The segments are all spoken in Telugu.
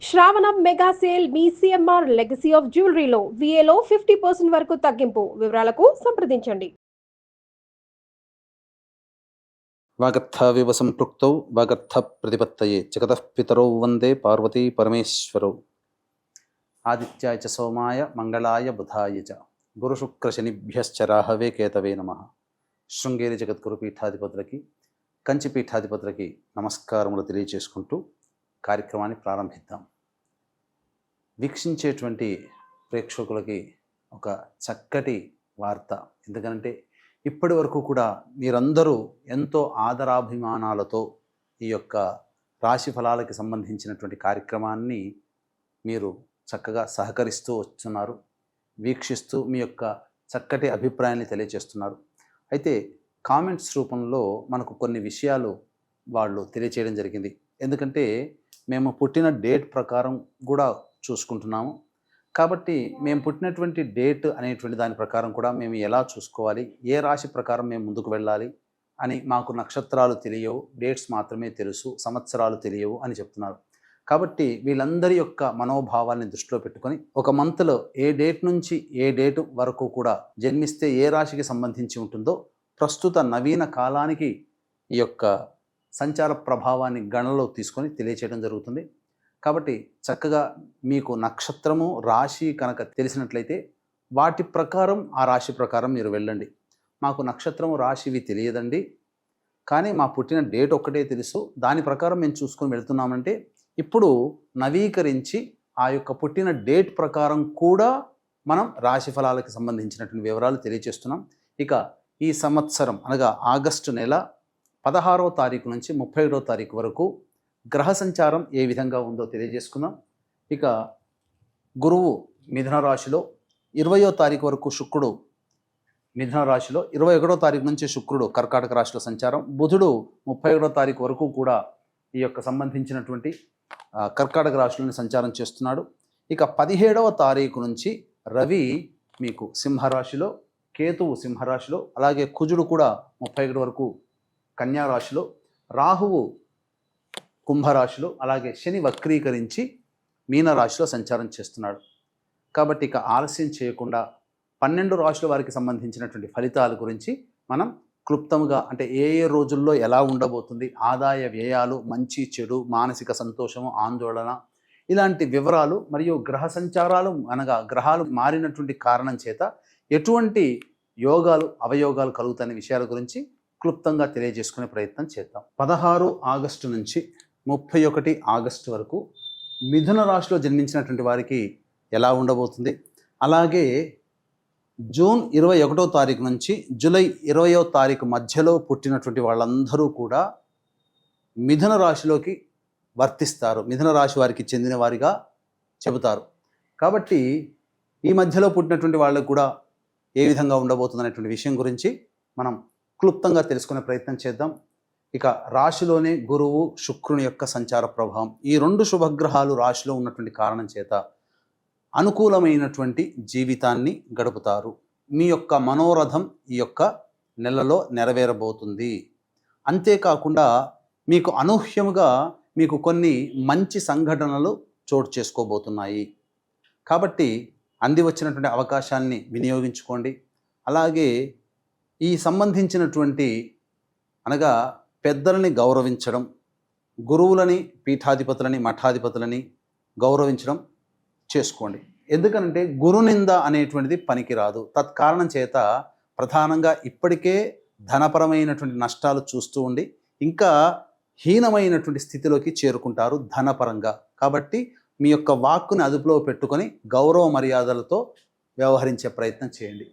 శ్రావణం మెగా సేల్ మీ సిఎంఆర్ లెగసీ ఆఫ్ జ్యువెలరీలో విఏలో 50% వరకు తగ్గింపు. వివరాలకు సంప్రదించండి. వాగర్థవివ సంపృక్తౌ వాగర్థ ప్రతిపత్తయే జగతః పితరౌ వందే పార్వతీ పరమేశ్వరౌ. ఆదిత్యాయ చ సోమాయ మంగళాయ బుధాయ చ గురుశుక్రశనిభ్యశ్చ రాహవే కేతవే నమః. శృంగేరి జగద్గురు పీఠాధిపతులకి, కంచి పీఠాధిపతులకి నమస్కారములు తెలియజేసుకుంటూ కార్యక్రమాన్ని ప్రారంభిద్దాం. వీక్షించేటువంటి ప్రేక్షకులకి ఒక చక్కటి వార్త. ఎందుకంటే ఇప్పటి వరకు కూడా మీరందరూ ఎంతో ఆదరాభిమానాలతో ఈ యొక్క రాశి ఫలాలకి సంబంధించినటువంటి కార్యక్రమాన్ని మీరు చక్కగా సహకరిస్తూ వస్తున్నారు, వీక్షిస్తూ మీ యొక్క చక్కటి అభిప్రాయాన్ని తెలియజేస్తున్నారు. అయితే కామెంట్స్ రూపంలో మనకు కొన్ని విషయాలు వాళ్ళు తెలియచేయడం జరిగింది. ఎందుకంటే మేము పుట్టిన డేట్ ప్రకారం కూడా చూసుకుంటున్నాము. కాబట్టి మేము పుట్టినటువంటి డేట్ అనేటువంటి దాని ప్రకారం కూడా మేము ఎలా చూసుకోవాలి, ఏ రాశి ప్రకారం మేము ముందుకు వెళ్ళాలి అని మాకు నక్షత్రాలు తెలియవు, డేట్స్ మాత్రమే తెలుసు, సంవత్సరాలు తెలియవు అని చెప్తున్నారు. కాబట్టి వీళ్ళందరి యొక్క మనోభావాల్ని దృష్టిలో పెట్టుకొని ఒక మంత్లో ఏ డేట్ నుంచి ఏ డేట్ వరకు కూడా జన్మిస్తే ఏ రాశికి సంబంధించి ఉంటుందో ప్రస్తుత నవీన కాలానికి ఈ యొక్క సంచార ప్రభావాన్ని గణనలో తీసుకొని తెలియచేయడం జరుగుతుంది. కాబట్టి చక్కగా మీకు నక్షత్రము రాశి కనుక తెలిసినట్లయితే వాటి ప్రకారం ఆ రాశి ప్రకారం మీరు వెళ్ళండి. మాకు నక్షత్రము రాశివి తెలియదండి, కానీ మా పుట్టిన డేట్ ఒక్కటే తెలుసు, దాని ప్రకారం మేము చూసుకొని వెళ్తున్నామంటే ఇప్పుడు నవీకరించి ఆ యొక్క పుట్టిన డేట్ ప్రకారం కూడా మనం రాశి ఫలాలకు సంబంధించినటువంటి వివరాలు తెలియజేస్తున్నాం. ఇక ఈ సంవత్సరం అనగా ఆగస్టు నెల 16వ తారీఖు నుంచి 31వ తారీఖు వరకు గ్రహ సంచారం ఏ విధంగా ఉందో తెలియజేసుకుందాం. ఇక గురువు మిథున రాశిలో 20వ తారీఖు వరకు శుక్రుడు మిథున రాశిలో, 21వ తారీఖు నుంచి శుక్రుడు కర్కాటక రాశిలో సంచారం, బుధుడు 31వ తారీఖు వరకు కూడా ఈ యొక్క సంబంధించినటువంటి కర్కాటక రాశిలోని సంచారం చేస్తున్నాడు. ఇక 17వ తారీఖు నుంచి రవి మీకు సింహరాశిలో, కేతువు సింహరాశిలో, అలాగే కుజుడు కూడా 31 వరకు కన్యా రాశిలో, రాహువు కుంభరాశిలో, అలాగే శని వక్రీకరించి మీనరాశిలో సంచారం చేస్తున్నాడు. కాబట్టి ఇక ఆలస్యం చేయకుండా 12 రాశుల వారికి సంబంధించినటువంటి ఫలితాల గురించి మనం క్లుప్తంగా, అంటే ఏ ఏ రోజుల్లో ఎలా ఉండబోతుంది, ఆదాయ వ్యయాలు, మంచి చెడు, మానసిక సంతోషము, ఆందోళన, ఇలాంటి వివరాలు మరియు గ్రహ సంచారాలు అనగా గ్రహాలు మారినటువంటి కారణం చేత ఎటువంటి యోగాలు అవయోగాలు కలుగుతాయనే విషయాల గురించి క్లుప్తంగా తెలియజేసుకునే ప్రయత్నం చేద్దాం. 16 ఆగస్టు నుంచి 31 ఆగస్టు వరకు మిథున రాశిలో జన్మించినటువంటి వారికి ఎలా ఉండబోతుంది, అలాగే జూన్ 21వ తారీఖు నుంచి జూలై 20వ తారీఖు మధ్యలో పుట్టినటువంటి వాళ్ళందరూ కూడా మిథున రాశిలోకి వర్తిస్తారు, మిథున రాశి వారికి చెందిన వారిగా చెబుతారు. కాబట్టి ఈ మధ్యలో పుట్టినటువంటి వాళ్ళకు కూడా ఏ విధంగా ఉండబోతుంది అనేటువంటి విషయం గురించి మనం క్లుప్తంగా తెలుసుకునే ప్రయత్నం చేద్దాం. ఇక రాశిలోనే గురువు శుక్రుని యొక్క సంచార ప్రభావం, ఈ 2 శుభగ్రహాలు రాశిలో ఉన్నటువంటి కారణం చేత అనుకూలమైనటువంటి జీవితాన్ని గడుపుతారు. మీ యొక్క మనోరథం ఈ యొక్క నెలలో నెరవేరబోతుంది. అంతేకాకుండా మీకు అనూహ్యముగా మీకు కొన్ని మంచి సంఘటనలు చోటు చేసుకోబోతున్నాయి. కాబట్టి అంది వచ్చినటువంటి అవకాశాన్ని వినియోగించుకోండి. అలాగే ఈ సంబంధించినటువంటి అనగా పెద్దలని గౌరవించడం, గురువులని, పీఠాధిపతులని, మఠాధిపతులని గౌరవించడం చేసుకోండి. ఎందుకంటే గురునింద అనేటువంటిది పనికిరాదు. తత్కారణం చేత ప్రధానంగా ఇప్పటికే ధనపరమైనటువంటి నష్టాలు చూస్తూ ఉండి ఇంకా హీనమైనటువంటి స్థితిలోకి చేరుకుంటారు ధనపరంగా. కాబట్టి మీ యొక్క వాక్కుని అదుపులో పెట్టుకొని గౌరవ మర్యాదలతో వ్యవహరించే ప్రయత్నం చేయండి.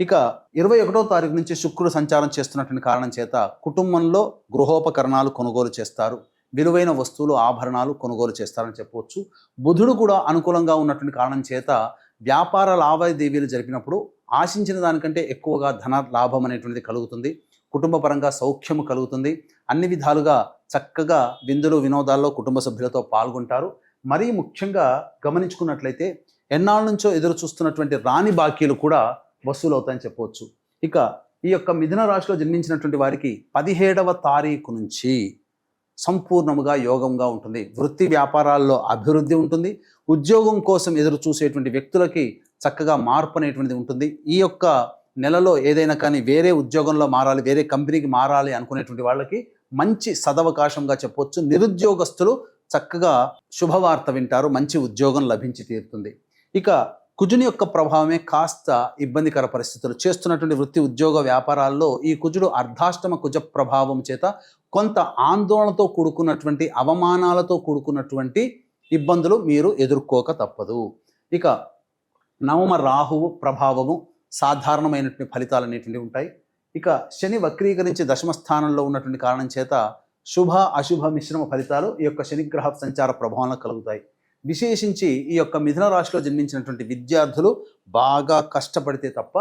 ఇక 21వ తారీఖు నుంచి శుక్రుడు సంచారం చేస్తున్నటువంటి కారణం చేత కుటుంబంలో గృహోపకరణాలు కొనుగోలు చేస్తారు, విలువైన వస్తువులు, ఆభరణాలు కొనుగోలు చేస్తారని చెప్పవచ్చు. బుధుడు కూడా అనుకూలంగా ఉన్నటువంటి కారణం చేత వ్యాపార లావాదేవీలు జరిపినప్పుడు ఆశించిన దానికంటే ఎక్కువగా ధన లాభం అనేటువంటిది కలుగుతుంది. కుటుంబ పరంగా సౌఖ్యము కలుగుతుంది. అన్ని విధాలుగా చక్కగా విందులు వినోదాల్లో కుటుంబ సభ్యులతో పాల్గొంటారు. మరీ ముఖ్యంగా గమనించుకున్నట్లయితే ఎన్నాళ్ళ నుంచో ఎదురు చూస్తున్నటువంటి రాని బాకీలు కూడా వసూలు అవుతాయని చెప్పవచ్చు. ఇక ఈ యొక్క మిథున రాశిలో జన్మించినటువంటి వారికి 17వ తారీఖు నుంచి సంపూర్ణముగా యోగంగా ఉంటుంది. వృత్తి వ్యాపారాల్లో అభివృద్ధి ఉంటుంది. ఉద్యోగం కోసం ఎదురు చూసేటువంటి వ్యక్తులకి చక్కగా మార్పు అనేటువంటిది ఉంటుంది. ఈ యొక్క నెలలో ఏదైనా కానీ వేరే ఉద్యోగంలో మారాలి, వేరే కంపెనీకి మారాలి అనుకునేటువంటి వాళ్ళకి మంచి సదవకాశంగా చెప్పవచ్చు. నిరుద్యోగస్తులు చక్కగా శుభవార్త వింటారు, మంచి ఉద్యోగం లభించి తీరుతుంది. ఇక కుజుని యొక్క ప్రభావమే కాస్త ఇబ్బందికర పరిస్థితులు. చేస్తున్నటువంటి వృత్తి ఉద్యోగ వ్యాపారాల్లో ఈ కుజుడు అర్ధాష్టమ కుజ ప్రభావం చేత కొంత ఆందోళనతో కూడుకున్నటువంటి, అవమానాలతో కూడుకున్నటువంటి ఇబ్బందులు మీరు ఎదుర్కోక తప్పదు. ఇక నవమ రాహువు ప్రభావము సాధారణమైనటువంటి ఫలితాలు అనేటువంటివి ఉంటాయి. ఇక శని వక్రీకరించి దశమ స్థానంలో ఉన్నటువంటి కారణం చేత శుభ అశుభ మిశ్రమ ఫలితాలు ఈ యొక్క శనిగ్రహ సంచార ప్రభావంలో కలుగుతాయి. విశేషించి ఈ యొక్క మిథున రాశిలో జన్మించినటువంటి విద్యార్థులు బాగా కష్టపడితే తప్ప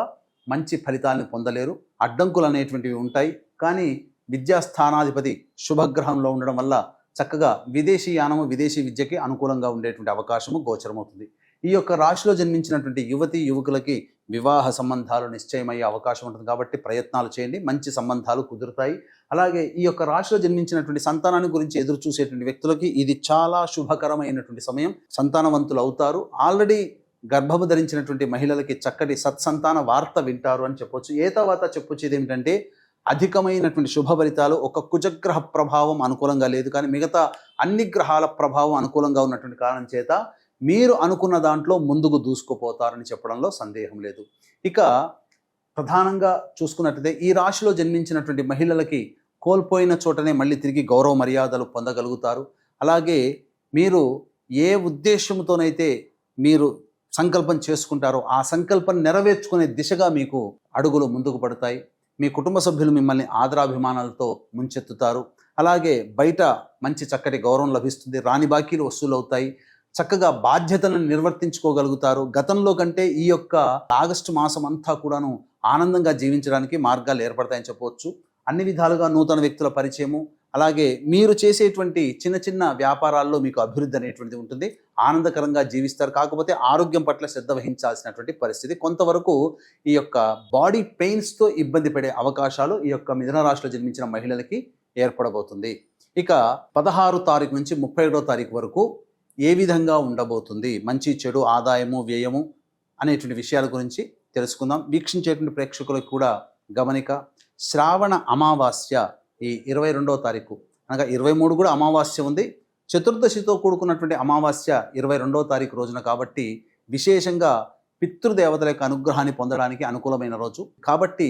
మంచి ఫలితాలను పొందలేరు. అడ్డంకులు అనేటువంటివి ఉంటాయి. కానీ విద్యాస్థానాధిపతి శుభగ్రహంలో ఉండడం వల్ల చక్కగా విదేశీ యానము, విదేశీ విద్యకి అనుకూలంగా ఉండేటువంటి అవకాశము గోచరమవుతుంది. ఈ యొక్క రాశిలో జన్మించినటువంటి యువతి యువకులకి వివాహ సంబంధాలు నిశ్చయమయ్యే అవకాశం ఉంటుంది. కాబట్టి ప్రయత్నాలు చేయండి, మంచి సంబంధాలు కుదురుతాయి. అలాగే ఈ యొక్క రాశిలో జన్మించినటువంటి సంతానాన్ని గురించి ఎదురు చూసేటువంటి వ్యక్తులకి ఇది చాలా శుభకరమైనటువంటి సమయం. సంతానవంతులు అవుతారు. ఆల్రెడీ గర్భము ధరించినటువంటి మహిళలకి చక్కటి సత్సంతాన వార్త వింటారు అని చెప్పొచ్చు. ఏ తర్వాత చెప్పొచ్చేది ఏమిటంటే అధికమైనటువంటి శుభ ఫలితాలు. ఒక కుజగ్రహ ప్రభావం అనుకూలంగా లేదు, కానీ మిగతా అన్ని గ్రహాల ప్రభావం అనుకూలంగా ఉన్నటువంటి కారణం చేత మీరు అనుకున్న దాంట్లో ముందుకు దూసుకుపోతారని చెప్పడంలో సందేహం లేదు. ఇక ప్రధానంగా చూసుకున్నట్లయితే ఈ రాశిలో జన్మించినటువంటి మహిళలకి కోల్పోయిన చోటనే మళ్ళీ తిరిగి గౌరవ మర్యాదలు పొందగలుగుతారు. అలాగే మీరు ఏ ఉద్దేశంతోనైతే మీరు సంకల్పం చేసుకుంటారో ఆ సంకల్పం నెరవేర్చుకునే దిశగా మీకు అడుగులు ముందుకు పడతాయి. మీ కుటుంబ సభ్యులు మిమ్మల్ని ఆదరాభిమానాలతో ముంచెత్తుతారు. అలాగే బయట మంచి చక్కటి గౌరవం లభిస్తుంది. రాని బాకీలు వసూలవుతాయి. చక్కగా బాధ్యతలను నిర్వర్తించుకోగలుగుతారు. గతంలో కంటే ఈ యొక్క ఆగస్టు మాసం అంతా కూడాను ఆనందంగా జీవించడానికి మార్గాలు ఏర్పడతాయని చెప్పవచ్చు. అన్ని విధాలుగా నూతన వ్యక్తుల పరిచయము, అలాగే మీరు చేసేటువంటి చిన్న చిన్న వ్యాపారాల్లో మీకు అభివృద్ధి అనేటువంటిది ఉంటుంది. ఆనందకరంగా జీవిస్తారు. కాకపోతే ఆరోగ్యం పట్ల శ్రద్ధ వహించాల్సినటువంటి పరిస్థితి. కొంతవరకు ఈ యొక్క బాడీ పెయిన్స్తో ఇబ్బంది పడే అవకాశాలు ఈ యొక్క మిథున రాశిలో జన్మించిన మహిళలకి ఏర్పడబోతుంది. ఇక 16 తారీఖు నుంచి 31వ తారీఖు వరకు ఏ విధంగా ఉండబోతుంది, మంచి చెడు, ఆదాయము, వ్యయము అనేటువంటి విషయాల గురించి తెలుసుకుందాం. వీక్షించేటువంటి ప్రేక్షకులకు కూడా గమనిక. శ్రావణ అమావాస్య ఈ 22వ తారీఖు, అనగా 23 కూడా అమావాస్య ఉంది. చతుర్దశితో కూడుకున్నటువంటి అమావాస్య 22వ తారీఖు రోజున, కాబట్టి విశేషంగా పితృదేవతల యొక్క అనుగ్రహాన్ని పొందడానికి అనుకూలమైన రోజు. కాబట్టి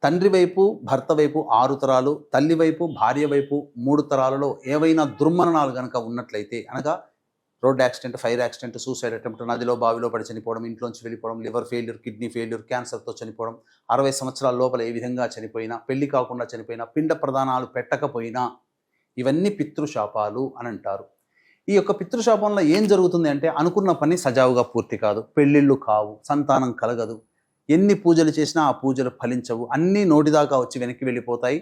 తండ్రి వైపు, భర్త వైపు 6 తరాలు, తల్లి వైపు, భార్య వైపు 3 తరాలలో ఏవైనా దుర్మరణాలు కనుక ఉన్నట్లయితే, అనగా road accident, fire accident, suicide attempt, నదిలో బావిలో పడి చనిపోవడం, ఇంట్లోంచి వెళ్ళిపోవడం, లివర్ ఫెయిల్యూర్, కిడ్నీ ఫెయిల్యూర్, క్యాన్సర్తో చనిపోవడం, 60 సంవత్సరాల లోపల ఏ విధంగా చనిపోయినా, పెళ్లి కాకుండా చనిపోయినా, పిండ ప్రదానాలు పెట్టకపోయినా, ఇవన్నీ పితృశాపాలు అని అంటారు. ఈ యొక్క పితృశాపంలో ఏం జరుగుతుంది అంటే అనుకున్న పని సజావుగా పూర్తి కాదు, పెళ్ళిళ్ళు కావు, సంతానం కలగదు, ఎన్ని పూజలు చేసినా ఆ పూజలు ఫలించవు, అన్నీ నోటిదాకా వచ్చి వెనక్కి వెళ్ళిపోతాయి,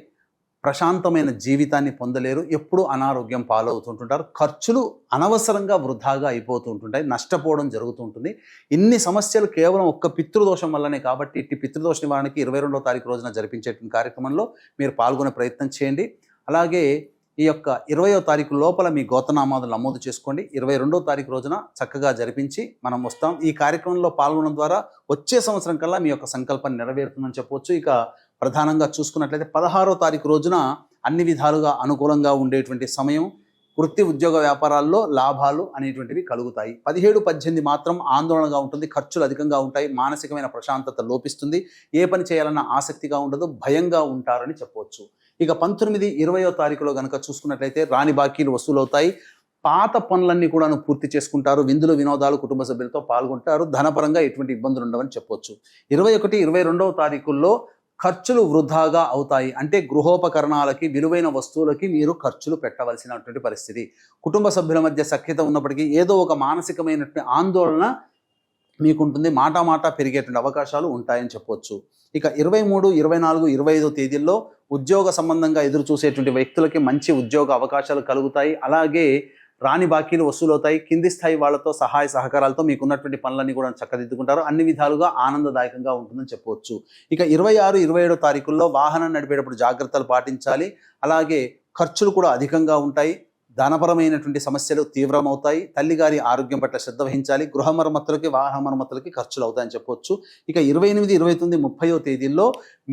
ప్రశాంతమైన జీవితాన్ని పొందలేరు, ఎప్పుడూ అనారోగ్యం పాలవుతుంటుంటారు, ఖర్చులు అనవసరంగా వృధాగా అయిపోతూ ఉంటుంటాయి, నష్టపోవడం జరుగుతూ ఉంటుంది. ఇన్ని సమస్యలు కేవలం ఒక్క పితృదోషం వల్లనే. కాబట్టి ఇట్టి పితృదోష నివారణకి 22వ తారీఖు రోజున జరిపించేటువంటి కార్యక్రమంలో మీరు పాల్గొనే ప్రయత్నం చేయండి. అలాగే ఈ యొక్క 20వ తారీఖు లోపల మీ గోత్రనామాదులు నమోదు చేసుకోండి. 22వ తారీఖు రోజున చక్కగా జరిపించి మనం వస్తాం. ఈ కార్యక్రమంలో పాల్గొనడం ద్వారా వచ్చే సంవత్సరం కల్లా మీ యొక్క సంకల్పం నెరవేరుతుందని చెప్పవచ్చు. ఇక ప్రధానంగా చూసుకున్నట్లయితే 16వ తారీఖు రోజున అన్ని విధాలుగా అనుకూలంగా ఉండేటువంటి సమయం. వృత్తి ఉద్యోగ వ్యాపారాల్లో లాభాలు అనేటువంటివి కలుగుతాయి. 17, 18 మాత్రం ఆందోళనగా ఉంటుంది, ఖర్చులు అధికంగా ఉంటాయి, మానసికమైన ప్రశాంతత లోపిస్తుంది, ఏ పని చేయాలన్న ఆసక్తిగా ఉండదు, భయంగా ఉంటారని చెప్పవచ్చు. ఇక 19, 20వ తారీఖులో కనుక చూసుకున్నట్లయితే రాని బాకీలు వసూలవుతాయి, పాత పనులన్నీ కూడా పూర్తి చేసుకుంటారు, విందులు వినోదాలు కుటుంబ సభ్యులతో పాల్గొంటారు, ధనపరంగా ఎటువంటి ఇబ్బందులు ఉండవని చెప్పవచ్చు. 21, 22వ తారీఖుల్లో ఖర్చులు వృధాగా అవుతాయి. అంటే గృహోపకరణాలకి, విలువైన వస్తువులకి మీరు ఖర్చులు పెట్టవలసినటువంటి పరిస్థితి. కుటుంబ సభ్యుల మధ్య సఖ్యత ఉన్నప్పటికీ ఏదో ఒక మానసికమైనటువంటి ఆందోళన మీకుంటుంది, మాట పెరిగేటువంటి అవకాశాలు ఉంటాయని చెప్పవచ్చు. ఇక 23, 24, 25 తేదీల్లో ఉద్యోగ సంబంధంగా ఎదురు చూసేటువంటి వ్యక్తులకి మంచి ఉద్యోగ అవకాశాలు కలుగుతాయి. అలాగే రాని బాకీలు వసూలవుతాయి. కింది స్థాయి వాళ్ళతో సహాయ సహకారాలతో మీకున్నటువంటి పనులన్నీ కూడా చక్కదిద్దుకుంటారు. అన్ని విధాలుగా ఆనందదాయకంగా ఉంటుందని చెప్పవచ్చు. ఇక 26, 27 తారీఖుల్లో వాహనం నడిపేటప్పుడు జాగ్రత్తలు పాటించాలి. అలాగే ఖర్చులు కూడా అధికంగా ఉంటాయి. ధనపరమైనటువంటి సమస్యలు తీవ్రమవుతాయి. తల్లిగారి ఆరోగ్యం పట్ల శ్రద్ధ వహించాలి. గృహ మరమ్మతులకి, వాహన మరమ్మతులకి ఖర్చులు అవుతాయని చెప్పొచ్చు. ఇక 28, 29, 30వ తేదీల్లో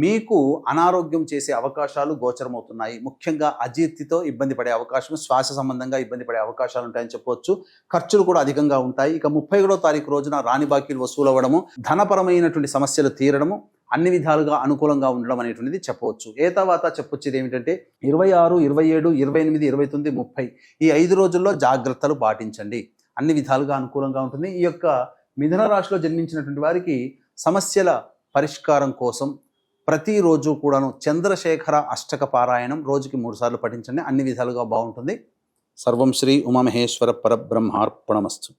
మీకు అనారోగ్యం చేసే అవకాశాలు గోచరమవుతున్నాయి. ముఖ్యంగా అజీర్తితో ఇబ్బంది పడే అవకాశం, శ్వాస సంబంధంగా ఇబ్బంది పడే అవకాశాలు ఉంటాయని చెప్పొచ్చు. ఖర్చులు కూడా అధికంగా ఉంటాయి. ఇక 31వ తారీఖు రోజున రాని బాకీలు వసూలు అవ్వడము, ధనపరమైనటువంటి సమస్యలు తీరడము, అన్ని విధాలుగా అనుకూలంగా ఉండడం అనేటువంటిది చెప్పవచ్చు. ఏ తర్వాత చెప్పొచ్చేది ఏమిటంటే 26, 27, 28, 29, 30 ఈ 5 రోజుల్లో జాగ్రత్తలు పాటించండి. అన్ని విధాలుగా అనుకూలంగా ఉంటుంది. ఈ యొక్క మిథున రాశిలో జన్మించినటువంటి వారికి సమస్యల పరిష్కారం కోసం ప్రతిరోజు కూడాను చంద్రశేఖర అష్టక పారాయణం రోజుకి 3 సార్లు పఠించండి. అన్ని విధాలుగా బాగుంటుంది. సర్వం శ్రీ ఉమామహేశ్వర పరబ్రహ్మార్పణమస్తు.